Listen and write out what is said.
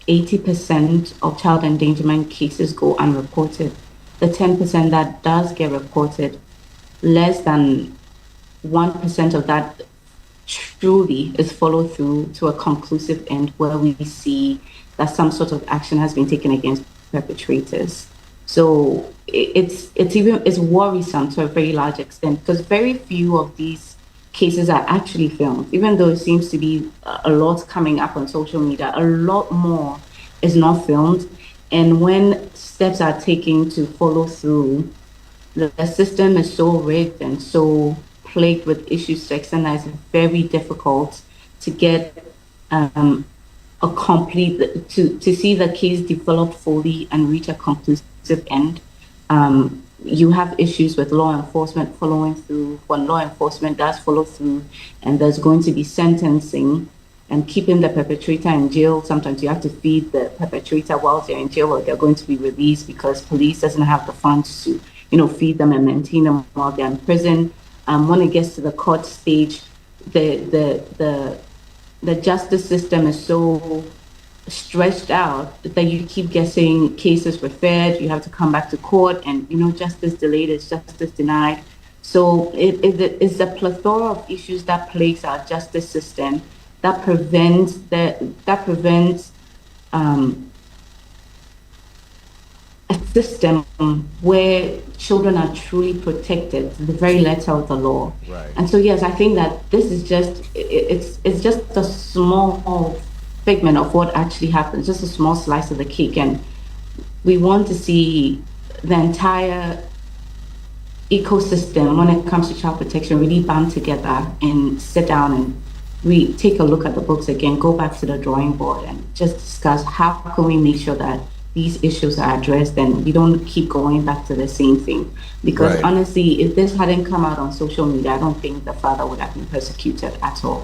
80% of child endangerment cases go unreported. The 10% that does get reported, less than 1% of that truly is followed through to a conclusive end where we see that some sort of action has been taken against perpetrators. So it's worrisome to a very large extent because very few of these cases are actually filmed. Even though it seems to be a lot coming up on social media, a lot more is not filmed. And when steps are taken to follow through, the system is so rigged and so plagued with issues to extend that it's very difficult to get a complete to see the case develop fully and reach a conclusive end. You have issues with law enforcement following through. When law enforcement does follow through, and there's going to be sentencing and keeping the perpetrator in jail. Sometimes you have to feed the perpetrator while they're in jail, or they're going to be released because police doesn't have the funds to, feed them and maintain them while they're in prison. When it gets to the court stage, the justice system is so stretched out that you keep getting cases referred. You have to come back to court, and justice delayed is justice denied. So it's a plethora of issues that plagues our justice system that prevents a system where children are truly protected to the very letter of the law. Right. And so yes, I think that this is it's just a small figment of what actually happens, just a small slice of the cake. And we want to see the entire ecosystem when it comes to child protection really band together and sit down and we take a look at the books again, go back to the drawing board and just discuss how can we make sure that these issues are addressed and we don't keep going back to the same thing. Because Right. honestly, if this hadn't come out on social media, I don't think the father would have been persecuted at all.